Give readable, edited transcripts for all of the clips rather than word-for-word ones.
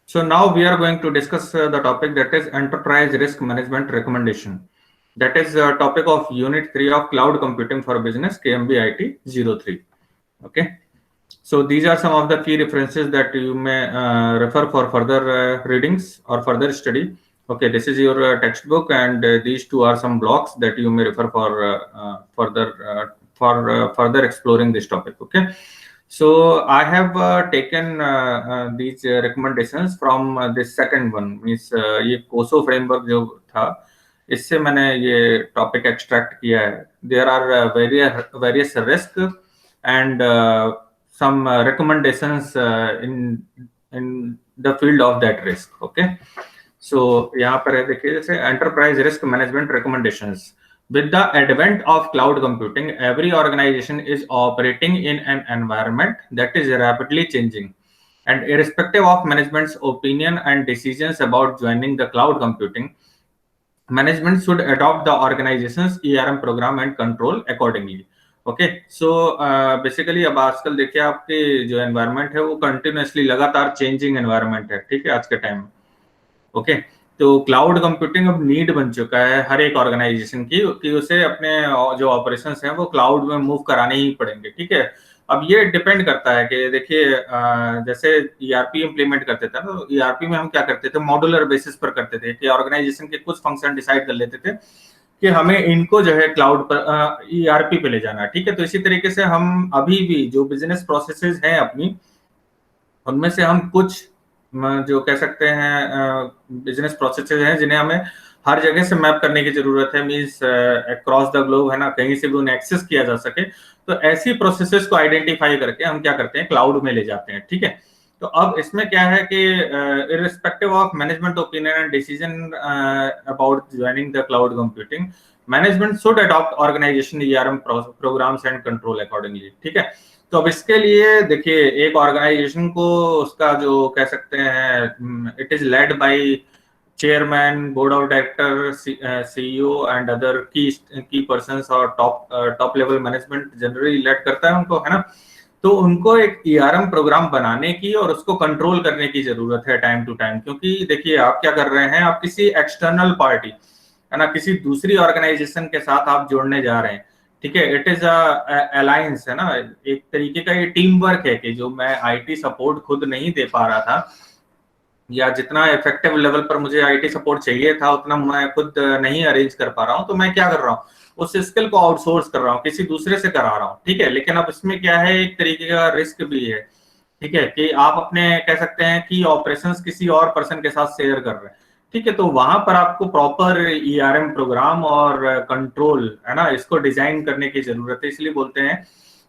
So now we are going to discuss the topic that is enterprise risk management recommendation. That is the topic of Unit 3 of Cloud Computing for Business KMB IT 03. Okay. So these are some of the key references that you may refer for further readings or further study. Okay, this is your textbook, and these two are some blocks that you may refer for further exploring this topic. Okay. So I have taken these recommendations from this second one, means ये कोसो framework जो था, इससे मैंने ये topic extract किया है. There are various risk and some recommendations in the field of that risk. Okay. So यहाँ पर है, देखिए, जैसे enterprise risk management recommendations. With the advent of cloud computing, every organization is operating in an environment that is rapidly changing. And irrespective of management's opinion and decisions about joining the cloud computing, management should adopt the organization's ERM program and control accordingly. Okay. So basically अब आजकल देखिए, आपके जो environment है वो continuously लगातार changing environment है. ठीक है, आज के टाइम में. ओके. तो क्लाउड कंप्यूटिंग अब नीड बन चुका है हर एक ऑर्गेनाइजेशन की कि उसे अपने जो ऑपरेशंस हैं वो क्लाउड में मूव कराने ही पड़ेंगे. ठीक है. अब ये डिपेंड करता है कि देखिए, जैसे ईआरपी इंप्लीमेंट करते थे, तो ईआरपी में हम क्या करते थे, मॉड्यूलर बेसिस पर करते थे कि ऑर्गेनाइजेशन के कुछ फंक्शन डिसाइड कर लेते थे कि हमें इनको जो है क्लाउड पर ईआरपी पे ले जाना है. ठीक है. तो इसी तरीके से हम अभी भी जो बिजनेस प्रोसेसेस हैं अपनी, उनमें से हम कुछ जो कह सकते हैं बिजनेस प्रोसेसेस हैं जिन्हें हमें हर जगह से मैप करने की जरूरत है, मींस अक्रॉस द ग्लोब, है ना, कहीं से भी उन्हें एक्सेस किया जा सके. तो ऐसी प्रोसेसेस को आइडेंटिफाई करके हम क्या करते हैं, क्लाउड में ले जाते हैं. ठीक है. तो अब इसमें क्या है कि irrespective of management opinion and decision about joining the cloud computing, management should adopt organisation ERM programs and control accordingly. ठीक है. तो अब इसके लिए देखिए, एक ऑर्गेनाइजेशन को उसका जो कह सकते हैं, it is led by chairman, board of director, CEO and other key persons, और top level management generally led करता है उनको, है ना. तो उनको एक ईआरएम प्रोग्राम बनाने की और उसको कंट्रोल करने की जरूरत है टाइम टू टाइम. क्योंकि देखिए, आप क्या कर रहे हैं, आप किसी एक्सटर्नल पार्टी, है ना, किसी दूसरी ऑर्गेनाइजेशन के साथ आप जोड़ने जा रहे हैं. ठीक है. इट इज अलायंस, है ना, एक तरीके का ये टीम वर्क है कि जो मैं आईटी सपोर्ट खुद नहीं दे पा रहा था, या जितना इफेक्टिव लेवल पर मुझे आईटी सपोर्ट चाहिए था उतना मैं खुद नहीं अरेंज कर पा रहा हूँ, तो मैं क्या कर रहा हूँ, उस स्किल को आउटसोर्स कर रहा हूँ, किसी दूसरे से करा रहा हूँ. ठीक है. लेकिन अब इसमें क्या है, एक तरीके का रिस्क भी है. ठीक है, कि आप अपने कह सकते हैं कि ऑपरेशंस किसी और पर्सन के साथ शेयर कर रहे हैं. ठीक है. तो वहां पर आपको प्रॉपर ईआरएम प्रोग्राम और कंट्रोल, है ना, इसको डिजाइन करने की जरूरत है. इसलिए बोलते हैं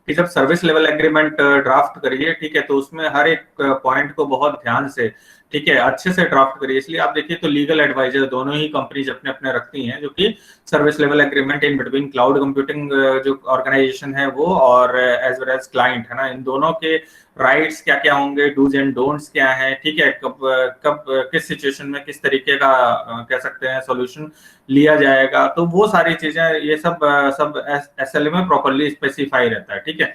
कि जब सर्विस लेवल एग्रीमेंट ड्राफ्ट करिए, ठीक है, तो उसमें हर एक पॉइंट को बहुत ध्यान से, ठीक है, अच्छे से ड्राफ्ट करिए. इसलिए आप देखिए तो लीगल एडवाइजर दोनों ही कंपनीज अपने अपने रखती हैं, जो कि service level agreement in between cloud computing जो ऑर्गेनाइजेशन है वो, और एज वेल एज क्लाइंट, है ना, इन दोनों के राइट्स क्या क्या होंगे, डूज एंड डोंट्स क्या है. ठीक है. कब कब किस सिचुएशन में किस तरीके का कह सकते हैं सोल्यूशन लिया जाएगा, तो वो सारी चीजें, ये सब एसएलए में प्रॉपर्ली स्पेसिफाई रहता है. ठीक है.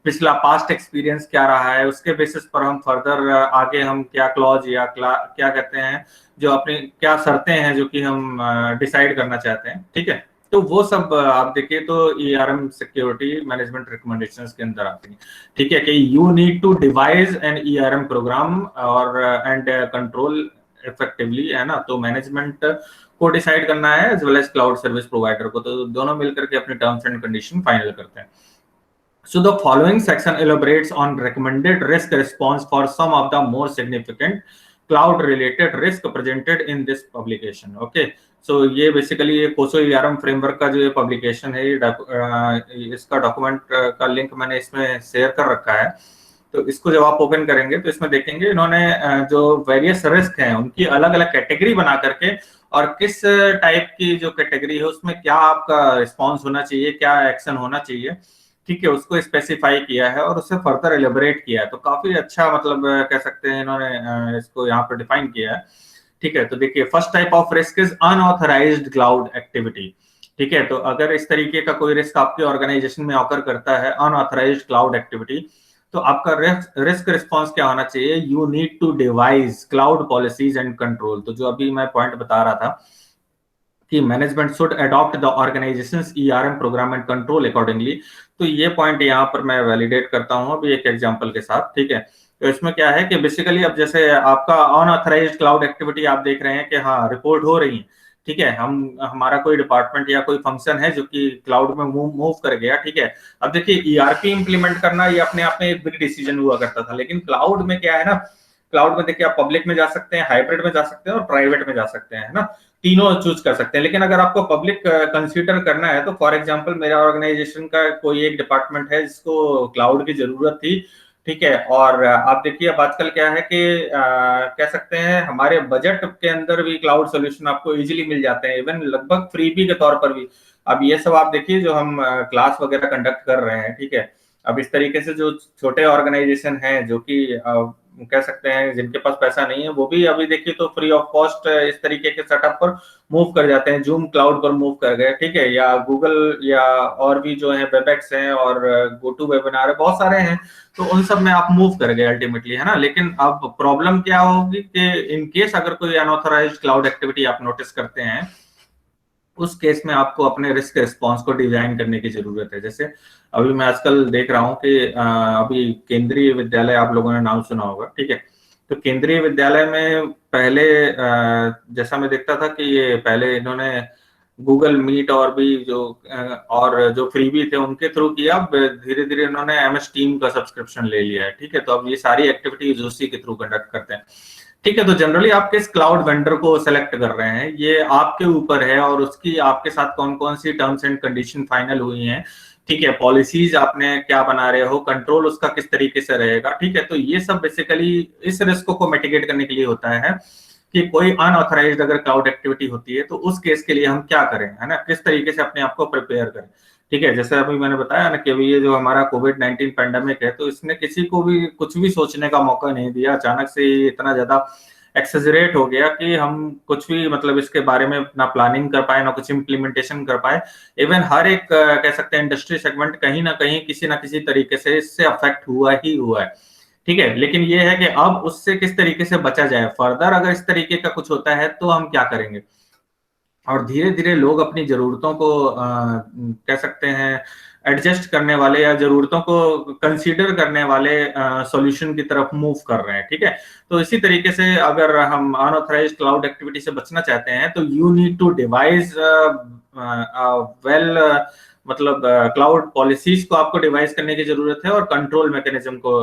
पिछला पास्ट एक्सपीरियंस क्या रहा है, उसके बेसिस पर हम फर्दर आगे हम क्या क्लॉज या क्या कहते हैं, जो अपनी क्या शर्तें हैं जो कि हम डिसाइड करना चाहते हैं. ठीक है. तो वो सब आप देखिए तो ईआरएम सिक्योरिटी मैनेजमेंट रिकमेंडेशंस के अंदर आती है. ठीक है, कि you need to devise an ERM program और एंड कंट्रोल इफेक्टिवली, है ना. तो मैनेजमेंट को डिसाइड करना है as well as cloud service provider को, तो दोनों मिलकर के अपनी टर्म्स एंड कंडीशन फाइनल करते हैं. So the following section elaborates on recommended risk response for some of the more significant cloud related risk presented in this publication. Okay. So ये basically ये कोसो ईआरएम फ्रेमवर्क का जो ये publication है, इसका डॉक्यूमेंट का लिंक मैंने इसमें शेयर कर रखा है. तो इसको जब आप ओपन करेंगे तो इसमें देखेंगे इन्होंने जो वेरियस रिस्क हैं उनकी अलग अलग कैटेगरी बना करके, और किस टाइप की जो कैटेगरी है उसमें क्या आपका रिस्पॉन्स होना चाहिए, क्या एक्शन होना चाहिए, ठीक है, उसको स्पेसिफाई किया है और उससे फर्दर एलिबरेट किया है. तो काफी अच्छा, मतलब कह सकते हैं इन्होंने इसको यहाँ पर डिफाइन किया है. ठीक है. तो देखिए, first type of risk is unauthorised cloud activity. ठीक है. तो अगर इस तरीके का कोई रिस्क आपके ऑर्गेनाइजेशन में ऑकर करता है, अनऑथराइज्ड क्लाउड एक्टिविटी, तो आपका रिस्क रिस्पॉन्स क्या होना चाहिए? You need to devise cloud policies and control. तो जो अभी मैं पॉइंट बता रहा था कि management should adopt the organisation's ERM program and control accordingly. तो ये पॉइंट यहाँ पर मैं वैलिडेट करता हूँ अभी एक एग्जांपल के साथ, ठीक है। तो इसमें क्या है कि बेसिकली अब जैसे आपका अनऑथराइज्ड क्लाउड एक्टिविटी आप देख रहे हैं कि हाँ रिपोर्ट हो रही है, ठीक है, हम हमारा कोई डिपार्टमेंट या कोई फंक्शन है जो कि क्लाउड में मूव कर गया, ठीक है। अब देखिए ईआरपी इंप्लीमेंट करना ये अपने आप में एक बिग डिसीजन हुआ करता था, लेकिन क्लाउड में क्या है ना, क्लाउड में देखिए आप पब्लिक में जा सकते हैं, हाइब्रिड में जा सकते हैं और प्राइवेट में जा सकते हैं, है ना, तीनों चूज कर सकते हैं। लेकिन अगर आपको पब्लिक कंसीडर करना है तो फॉर एग्जांपल मेरा ऑर्गेनाइजेशन का कोई एक डिपार्टमेंट है जिसको क्लाउड की जरूरत थी, ठीक है। और आप देखिए अब आजकल क्या है कि कह सकते हैं हमारे बजट के अंदर भी क्लाउड सोल्यूशन आपको इजीली मिल जाते हैं, इवन लगभग फ्रीबी के तौर पर भी। अब ये सब आप देखिए जो हम क्लास वगैरह कंडक्ट कर रहे हैं, ठीक है। अब इस तरीके से जो छोटे ऑर्गेनाइजेशन हैं जो कि कह सकते हैं जिनके पास पैसा नहीं है, वो भी अभी देखिए तो फ्री ऑफ कॉस्ट इस तरीके के सेटअप पर मूव कर जाते हैं, जूम क्लाउड पर मूव कर गए, ठीक है, या गूगल या और भी जो है वेबएक्स हैं और गो टू वेबिनार है, बहुत सारे हैं। तो उन सब में आप मूव कर गए अल्टीमेटली, है ना। लेकिन अब प्रॉब्लम क्या होगी कि इन केस अगर कोई अनऑथराइज्ड क्लाउड एक्टिविटी आप नोटिस करते हैं, उस केस में आपको अपने रिस्क रिस्पॉन्स को डिजाइन करने की जरूरत है। जैसे अभी मैं आजकल देख रहा हूँ कि अभी केंद्रीय विद्यालय आप लोगों ने नाम सुना होगा, ठीक है। तो केंद्रीय विद्यालय में पहले जैसा मैं देखता था कि ये पहले इन्होंने गूगल मीट और भी जो और जो फ्रीबी थे उनके थ्रू किया, अब धीरे धीरे इन्होंने एमएस टीम का सब्सक्रिप्शन ले लिया है, ठीक है। तो अब ये सारी एक्टिविटीज उसी के थ्रू कंडक्ट करते हैं, ठीक है। तो जनरली आप किस क्लाउड वेंडर को सेलेक्ट कर रहे हैं ये आपके ऊपर है, और उसकी आपके साथ कौन कौन सी टर्म्स एंड कंडीशन फाइनल हुई हैं, ठीक है, पॉलिसीज आपने क्या बना रहे हो, कंट्रोल उसका किस तरीके से रहेगा, ठीक है। तो ये सब बेसिकली इस रिस्क को मिटिगेट करने के लिए होता है कि कोई अनऑथराइज्ड अगर क्लाउड एक्टिविटी होती है तो उस केस के लिए हम क्या करें, है ना, किस तरीके से अपने आप को प्रिपेयर करें, ठीक है। जैसे अभी मैंने बताया ना कि अभी ये जो हमारा कोविड-19 पैंडेमिक है, तो इसने किसी को भी कुछ भी सोचने का मौका नहीं दिया, अचानक से इतना ज्यादा एक्सेजरेट हो गया कि हम कुछ भी मतलब इसके बारे में ना प्लानिंग कर पाए ना कुछ इम्प्लीमेंटेशन कर पाए। इवन हर एक कह सकते हैं इंडस्ट्री सेगमेंट कहीं ना कहीं किसी ना किसी तरीके से इससे अफेक्ट हुआ ही हुआ है, ठीक है। लेकिन ये है कि अब उससे किस तरीके से बचा जाए, फर्दर अगर इस तरीके का कुछ होता है तो हम क्या करेंगे। और धीरे धीरे लोग अपनी जरूरतों को कह सकते हैं एडजस्ट करने वाले या जरूरतों को कंसीडर करने वाले सॉल्यूशन की तरफ मूव कर रहे हैं, ठीक है। तो इसी तरीके से अगर हम अनऑथराइज्ड क्लाउड एक्टिविटी से बचना चाहते हैं तो you need to device well मतलब क्लाउड पॉलिसीज को आपको डिवाइस करने की जरूरत है और कंट्रोल मैकेनिज्म को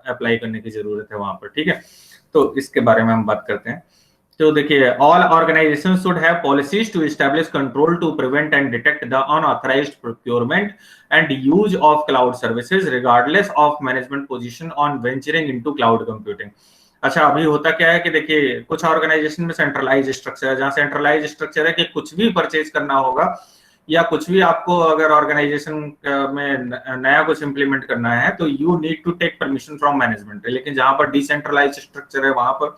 अप्लाई करने की जरूरत है वहां पर, ठीक है। तो इसके बारे में हम बात करते हैं। तो देखिए all organisation should have policies to establish control to prevent and detect the unauthorised procurement and use of cloud services regardless of management position on venturing into cloud computing. अच्छा अभी होता क्या है कि देखिए कुछ ऑर्गेनाइजेशन में सेंट्रलाइज स्ट्रक्चर है, जहां सेंट्रलाइज स्ट्रक्चर है कि कुछ भी परचेज करना होगा या कुछ भी आपको अगर ऑर्गेनाइजेशन में नया कुछ इंप्लीमेंट करना है तो you need to take permission from management. लेकिन जहां पर डिसेंट्रलाइज स्ट्रक्चर है वहां पर,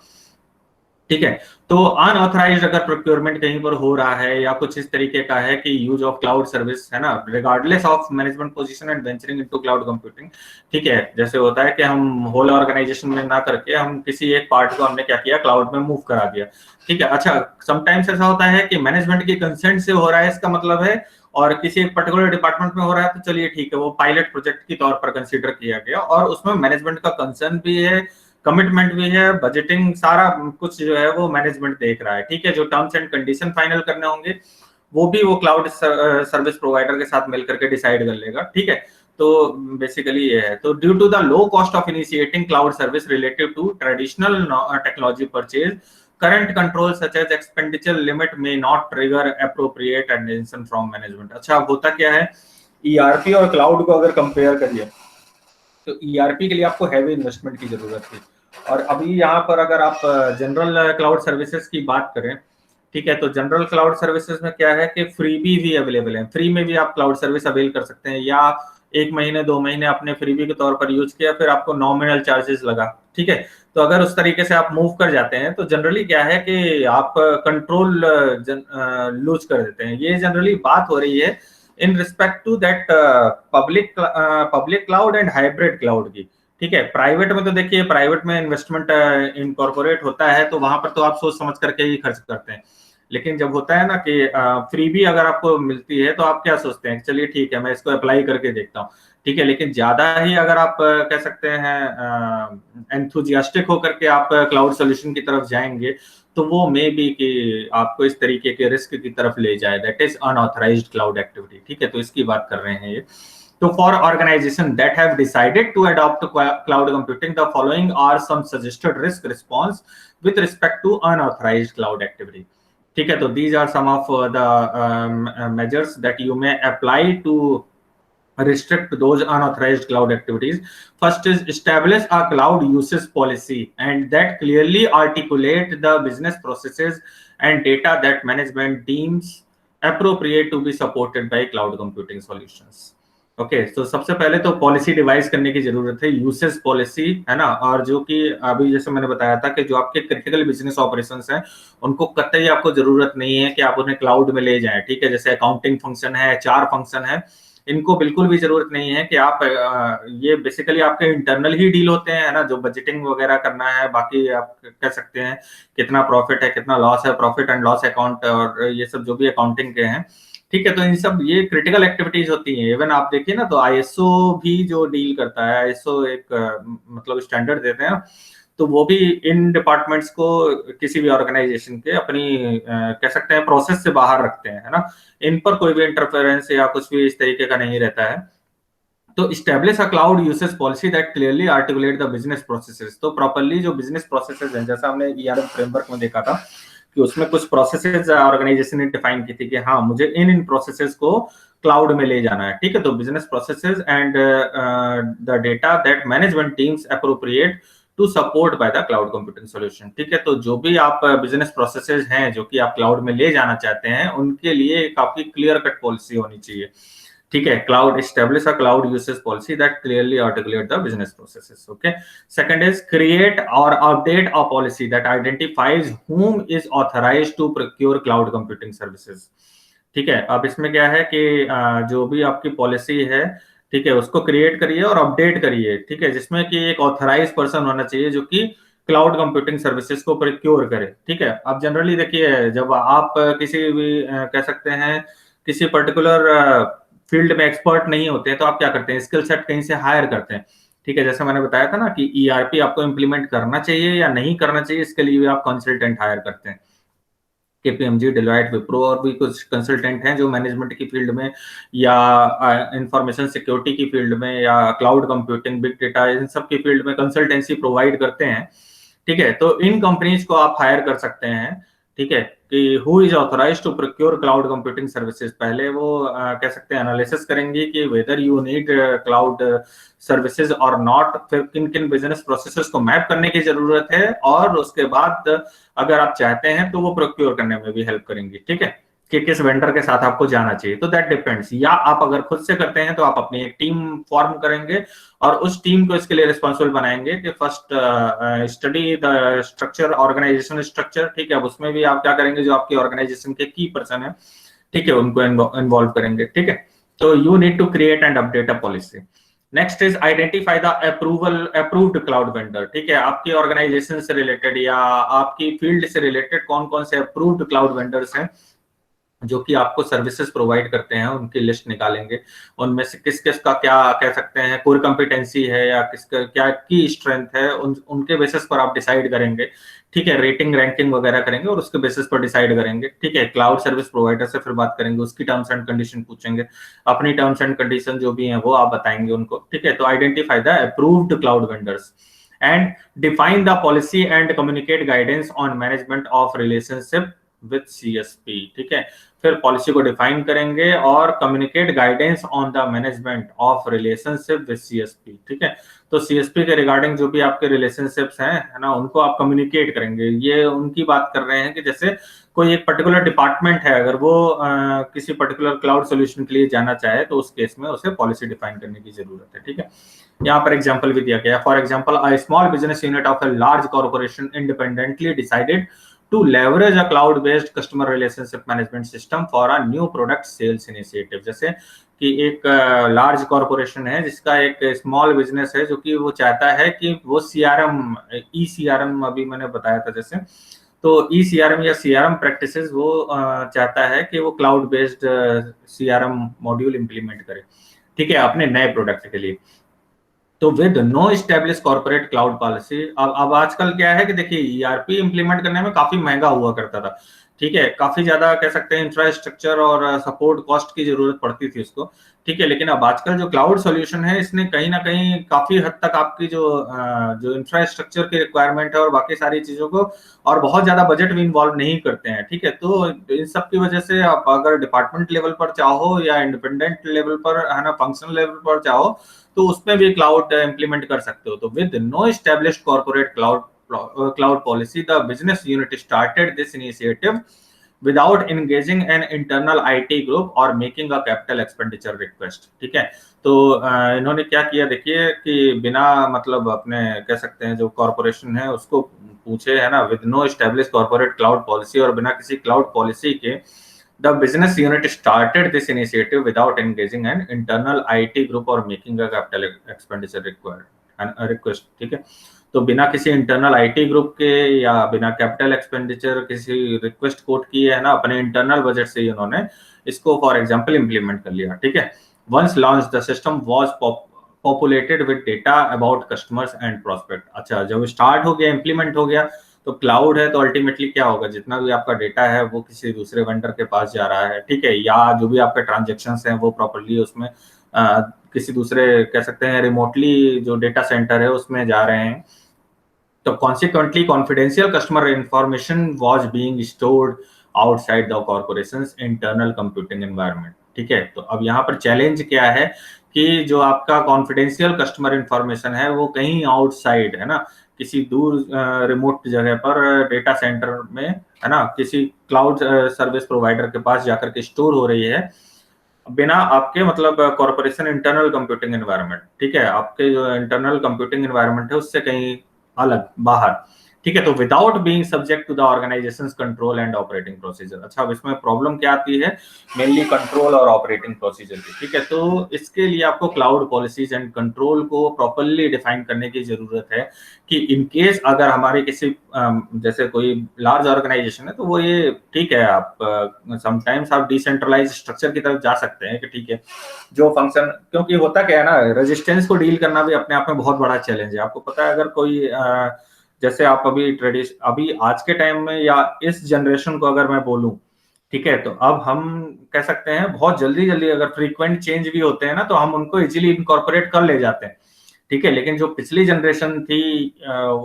ठीक है, तो अनऑथराइज्ड अगर प्रोक्योरमेंट कहीं पर हो रहा है या कुछ इस तरीके का है कि यूज ऑफ क्लाउड सर्विस, है ना, regardless of management position and venturing into cloud computing, ठीक है। जैसे होता है कि हम होल ऑर्गेनाइजेशन में ना करके हम किसी एक पार्ट को हमने क्या किया क्लाउड में मूव करा दिया, ठीक है। अच्छा समटाइम्स ऐसा होता है कि मैनेजमेंट की कंसेंट से हो रहा है इसका मतलब है, और किसी एक पर्टिकुलर डिपार्टमेंट में हो रहा है तो चलिए ठीक है वो पायलट प्रोजेक्ट के तौर पर कंसीडर किया गया और उसमें मैनेजमेंट का कंसर्न भी है, कमिटमेंट भी है, बजटिंग सारा कुछ जो है वो मैनेजमेंट देख रहा है, ठीक है। जो टर्म्स एंड कंडीशन फाइनल करने होंगे वो भी वो क्लाउड सर्विस प्रोवाइडर के साथ मिलकर के डिसाइड कर लेगा, ठीक है। तो बेसिकली ये है। तो due to the low cost of initiating cloud service relative to traditional technology purchase current control such as expenditure limit may not trigger appropriate attention from management. अच्छा होता क्या है, ईआरपी और क्लाउड को अगर कंपेयर करिए तो ईआरपी के लिए आपको हैवी इन्वेस्टमेंट की जरूरत थी, और अभी यहाँ पर अगर आप जनरल क्लाउड सर्विसेज की बात करें, ठीक है, तो जनरल क्लाउड सर्विसेज में क्या है कि फ्रीबी भी अवेलेबल है, फ्री में भी आप क्लाउड सर्विस अवेल कर सकते हैं, या 1 महीने 2 महीने आपने फ्रीबी के तौर पर यूज किया फिर आपको नॉमिनल चार्जेस लगा, ठीक है। तो अगर उस तरीके से आप मूव कर जाते हैं तो जनरली क्या है कि आप कंट्रोल लूज कर देते हैं। ये जनरली बात हो रही है in respect to that public cloud and hybrid cloud की, ठीक है। प्राइवेट में तो देखिए, प्राइवेट में इन्वेस्टमेंट इनकॉर्पोरेट होता है तो वहां पर तो आप सोच समझ करके ही खर्च करते हैं। लेकिन जब होता है ना कि फ्री भी अगर आपको मिलती है तो आप क्या सोचते हैं, चलिए ठीक है मैं इसको अप्लाई करके देखता हूँ। ठीक है, लेकिन ज्यादा ही अगर आप कह सकते हैं एंथुजियास्टिक होकर के आप क्लाउड सोल्यूशन की तरफ जाएंगे, तो वो मे बी कि आपको इस तरीके के रिस्क की तरफ ले जाए, that is unauthorised cloud activity. ठीक है, तो इसकी बात कर रहे हैं ये। So for organizations that have decided to adopt cloud computing, the following are some suggested risk response with respect to unauthorized cloud activity. ठीक है, तो these are some of the measures that you may apply to restrict those unauthorized cloud activities. First is establish a cloud usage policy and that clearly articulate the business processes and data that management deems appropriate to be supported by cloud computing solutions. Okay, तो सबसे पहले तो policy device करने की जरूरत है, usage policy, है ना। और जो कि अभी जैसे मैंने बताया था कि जो आपके क्रिटिकल बिजनेस ऑपरेशंस हैं उनको कतई आपको जरूरत नहीं है कि आप उन्हें क्लाउड में ले जाएं। ठीक है, जैसे अकाउंटिंग फंक्शन है, एचआर फंक्शन है, इनको बिल्कुल भी जरूरत नहीं है कि आप ये बेसिकली आपके इंटरनल ही डील होते हैं, है ना। जो बजटिंग वगैरह करना है, बाकी आप कह सकते हैं कितना प्रॉफिट है कितना लॉस है, प्रॉफिट एंड लॉस अकाउंट और ये सब जो भी अकाउंटिंग के हैं। ठीक है, तो इन सब ये क्रिटिकल एक्टिविटीज होती हैं। इवन आप देखिए ना तो आईएसओ भी जो डील करता है, आईएसओ एक मतलब स्टैंडर्ड देते हैं, तो वो भी इन डिपार्टमेंट्स को किसी भी ऑर्गेनाइजेशन के अपनी कह सकते हैं प्रोसेस से बाहर रखते हैं, है ना। इन पर कोई भी इंटरफेरेंस या कुछ भी इस तरीके का नहीं रहता है। तो establish a cloud usage policy that clearly articulate the business processes. तो प्रॉपर्ली जो बिजनेस प्रोसेसेस हैं, जैसा हमने ईआरएम फ्रेमवर्क में देखा था कि उसमें कुछ प्रोसेसेस ऑर्गेनाइजेशन ने डिफाइन की थी कि हाँ मुझे इन प्रोसेसेस को क्लाउड में ले जाना है। ठीक है, तो business processes and the data that management teams appropriate to support by the cloud computing solution. ठीक है, तो जो भी आप बिजनेस प्रोसेसेस हैं जो कि आप क्लाउड में ले जाना चाहते हैं, उनके लिए काफी क्लियर कट पॉलिसी होनी चाहिए। ठीक है, cloud establish a cloud usage policy that clearly articulate the business processes. Okay, second is create or update a policy that identifies whom is authorized to procure cloud computing services। ठीक है, अब इसमें क्या है कि जो भी आपकी पॉलिसी है, ठीक है, उसको क्रिएट करिए और अपडेट करिए। ठीक है, जिसमें कि एक ऑथराइज पर्सन होना चाहिए जो कि क्लाउड कंप्यूटिंग सर्विसेज को प्रोक्योर करे। ठीक है, अब जनरली देखिए जब आप किसी भी कह सकते हैं किसी पर्टिकुलर फील्ड में एक्सपर्ट नहीं होते हैं तो आप क्या करते हैं, स्किल सेट कहीं से हायर करते हैं। ठीक है, जैसे मैंने बताया था ना कि ईआरपी आपको इंप्लीमेंट करना चाहिए या नहीं करना चाहिए, इसके लिए भी आप कंसल्टेंट हायर करते हैं। केपीएमजी, डेलोइट, विप्रो और भी कुछ कंसल्टेंट हैं जो मैनेजमेंट की फील्ड में या इंफॉर्मेशन सिक्योरिटी की फील्ड में या क्लाउड कंप्यूटिंग, बिग डेटा, इन सब की फील्ड में कंसल्टेंसी प्रोवाइड करते हैं। ठीक है, तो इन कंपनीज को आप हायर कर सकते हैं। ठीक है, कि who is authorised to procure cloud computing services. पहले वो कह सकते हैं एनालिसिस करेंगे कि whether you need cloud services और नॉट, फिर किन किन बिजनेस प्रोसेसेस को मैप करने की जरूरत है, और उसके बाद अगर आप चाहते हैं तो वो प्रोक्योर करने में भी हेल्प करेंगे। ठीक है, कि किस वेंडर के साथ आपको जाना चाहिए, तो दैट डिपेंड्स। या आप अगर खुद से करते हैं तो आप अपनी एक टीम फॉर्म करेंगे और उस टीम को इसके लिए रिस्पॉन्सिबल बनाएंगे कि first study the structure, organisation structure. ठीक है, अब उसमें भी आप क्या करेंगे, जो आपकी ऑर्गेनाइजेशन के की पर्सन है, ठीक है, उनको इन्वॉल्व करेंगे। ठीक है, तो you need to create and update a policy. Next is identify the approved cloud vendor. ठीक है, आपकी ऑर्गेनाइजेशन से रिलेटेड या आपकी फील्ड से रिलेटेड कौन कौन से अप्रूव्ड क्लाउड वेंडर्स हैं जो कि आपको सर्विसेज प्रोवाइड करते हैं, उनकी लिस्ट निकालेंगे। उनमें से किस किस का क्या कह सकते हैं कोर कंपिटेंसी है या किसका क्या की स्ट्रेंथ है, उनके बेसिस पर आप डिसाइड करेंगे। ठीक है, रेटिंग रैंकिंग वगैरह करेंगे और उसके बेसिस पर डिसाइड करेंगे। ठीक है, क्लाउड सर्विस प्रोवाइडर से फिर बात करेंगे, उसकी टर्म्स एंड कंडीशन पूछेंगे, अपनी टर्म्स एंड कंडीशन जो भी हैं वो आप बताएंगे उनको। ठीक है, तो identify the approved cloud vendors and define the policy and communicate guidance on management of relationship with CSP. ठीक है, फिर पॉलिसी को डिफाइन करेंगे और communicate guidance on the management of relationship with CSP. ठीक है, तो सीएसपी के रिगार्डिंग जो भी आपके रिलेशनशिप्स हैं, है ना, उनको आप कम्युनिकेट करेंगे। ये उनकी बात कर रहे हैं कि जैसे कोई एक पर्टिकुलर डिपार्टमेंट है, अगर वो किसी पर्टिकुलर क्लाउड सोल्यूशन के लिए जाना चाहे तो उस केस में उसे पॉलिसी डिफाइन करने की जरूरत है। ठीक है, यहाँ पर एग्जाम्पल भी दिया गया। For example, a small business unit of a large corporation independently decided to leverage a cloud based customer relationship management system for a new product sales initiative। जैसे कि एक लार्ज कॉरपोरेशन है जिसका एक स्मॉल बिजनेस है जो कि वो चाहता है कि वो सीआरएम, ई सीआरएम अभी मैंने बताया था जैसे, तो ई सीआरएम या सीआरएम प्रैक्टिसेस वो चाहता है कि वो cloud based CRM module implement करे, ठीक है, अपने नए प्रोडक्ट के लिए। तो with no establish corporate cloud policy, अब आजकल क्या है कि देखिए ईआरपी इंप्लीमेंट करने में काफी महंगा हुआ करता था, ठीक है, काफी ज्यादा कह सकते हैं इंफ्रास्ट्रक्चर और सपोर्ट कॉस्ट की जरूरत पड़ती थी उसको, ठीक है। लेकिन अब आजकल जो क्लाउड सॉल्यूशन है इसने कहीं ना कहीं काफी हद तक आपकी जो इंफ्रास्ट्रक्चर की रिक्वायरमेंट है और बाकी सारी चीजों को, और बहुत ज्यादा बजट भी इन्वॉल्व नहीं करते हैं, ठीक है। तो इन सब की वजह से आप अगर डिपार्टमेंट लेवल पर चाहो या इंडिपेंडेंट लेवल पर है ना, फंक्शनल लेवल पर चाहो, तो उसमें भी क्लाउड इंप्लीमेंट कर सकते हो। तो with no established corporate cloud policy, the business unit started this initiative without engaging an internal IT group और making a capital expenditure request, ठीक है। तो इन्होंने क्या किया देखिए कि बिना मतलब अपने कह सकते हैं जो कॉर्पोरेशन है उसको पूछे, है ना, with no establish corporate cloud policy, और बिना किसी क्लाउड पॉलिसी के the business unit started this initiative without engaging an internal IT group or making a capital expenditure request, ठीक है। तो बिना किसी इंटरनल आईटी ग्रुप के या बिना कैपिटल एक्सपेंडिचर किसी रिक्वेस्ट कोट किए, है ना, अपने इंटरनल बजट से ही उन्होंने इसको फॉर एग्जांपल इंप्लीमेंट कर लिया, ठीक है। Once launch the system was populated with data about customers and prospect. अच्छा, जब स्टार्ट हो गया, इंप्लीमेंट हो गया, तो क्लाउड है तो अल्टीमेटली क्या होगा, जितना भी आपका डेटा है वो किसी दूसरे वेंडर के पास जा रहा है, ठीक है, या जो भी आपके ट्रांजेक्शन्स हैं वो प्रॉपर्ली उसमें किसी दूसरे कह सकते हैं रिमोटली जो डेटा सेंटर है उसमें जा रहे हैं। तो consequently confidential customer information was being stored outside the corporations internal computing environment, ठीक है। तो अब यहाँ पर चैलेंज क्या है कि जो आपका कॉन्फिडेंशियल कस्टमर इंफॉर्मेशन है वो कहीं आउटसाइड, है ना, किसी दूर रिमोट जगह पर डेटा सेंटर में, है ना, किसी क्लाउड सर्विस प्रोवाइडर के पास जाकर के स्टोर हो रही है बिना आपके मतलब कॉर्पोरेशन इंटरनल कंप्यूटिंग एनवायरनमेंट, ठीक है, आपके जो इंटरनल कंप्यूटिंग एनवायरनमेंट है उससे कहीं अलग बाहर, ठीक है। तो without being subject to the organisations control and operating procedure. अच्छा, अब इसमें प्रॉब्लम क्या आती है, मेनली कंट्रोल और ऑपरेटिंग प्रोसीजर की, ठीक है। तो इसके लिए आपको क्लाउड पॉलिसीज एंड कंट्रोल को प्रॉपर्ली डिफाइन करने की जरूरत है कि इन केस अगर हमारे किसी जैसे कोई लार्ज ऑर्गेनाइजेशन है तो वो ये ठीक है, आप समटाइम्स आप डिसेंट्रलाइज स्ट्रक्चर की तरफ जा सकते हैं कि ठीक है जो फंक्शन, क्योंकि होता क्या है ना, रेजिस्टेंस को डील करना भी अपने आप में बहुत बड़ा चैलेंज है। आपको पता है अगर कोई जैसे आप अभी आज के टाइम में या इस जनरेशन को अगर मैं बोलूं, ठीक है, तो अब हम कह सकते हैं बहुत जल्दी जल्दी अगर फ्रीक्वेंट चेंज भी होते हैं ना तो हम उनको इजीली इनकॉर्पोरेट कर ले जाते हैं, ठीक है। लेकिन जो पिछली जनरेशन थी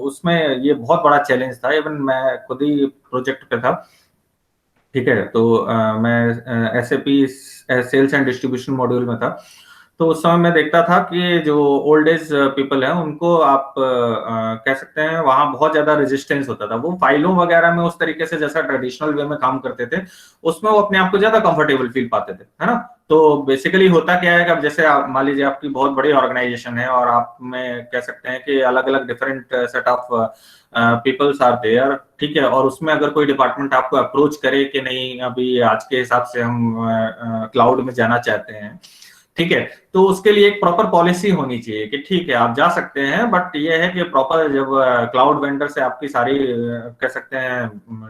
उसमें ये बहुत बड़ा चैलेंज था। इवन मैं खुद ही प्रोजेक्ट पे था, ठीक है, तो मैं SAP sales and distribution module में था। तो उस समय मैं देखता था कि जो ओल्ड एज पीपल है उनको आप कह सकते हैं वहां बहुत ज्यादा रेजिस्टेंस होता था। वो फाइलों वगैरह में उस तरीके से जैसा ट्रेडिशनल वे में काम करते थे उसमें वो अपने आप को ज्यादा कंफर्टेबल फील पाते थे, है ना। तो बेसिकली होता क्या है कि अब जैसे मान लीजिए आपकी बहुत बड़ी ऑर्गेनाइजेशन है और आप में कह सकते हैं कि अलग अलग different set of peoples are there, ठीक है, और उसमें अगर कोई डिपार्टमेंट आपको अप्रोच करे कि नहीं अभी आज के हिसाब से हम क्लाउड में जाना चाहते हैं, ठीक है, तो उसके लिए एक प्रॉपर पॉलिसी होनी चाहिए कि ठीक है आप जा सकते हैं, बट ये है कि प्रॉपर जब क्लाउड वेंडर से आपकी सारी कह सकते हैं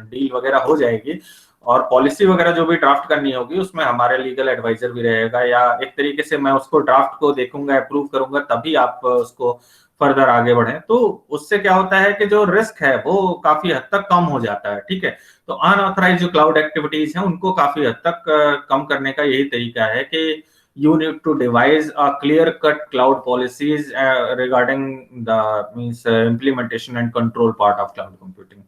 डील वगैरह हो जाएगी और पॉलिसी वगैरह जो भी ड्राफ्ट करनी होगी उसमें हमारे लीगल एडवाइजर भी रहेगा, या एक तरीके से मैं उसको ड्राफ्ट को देखूंगा, अप्रूव करूंगा, तभी आप उसको फर्दर आगे बढ़े। तो उससे क्या होता है कि जो रिस्क है वो काफी हद तक कम हो जाता है, ठीक है। तो अनऑथराइज जो क्लाउड एक्टिविटीज हैं उनको काफी हद तक कम करने का यही तरीका है कि you need to devise a clear-cut cloud policies regarding the implementation and control part of cloud computing.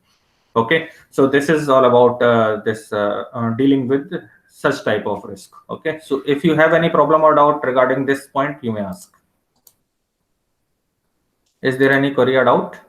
Okay, so this is all about this dealing with such type of risk. Okay, so if you have any problem or doubt regarding this point, you may ask. Is there any query or doubt?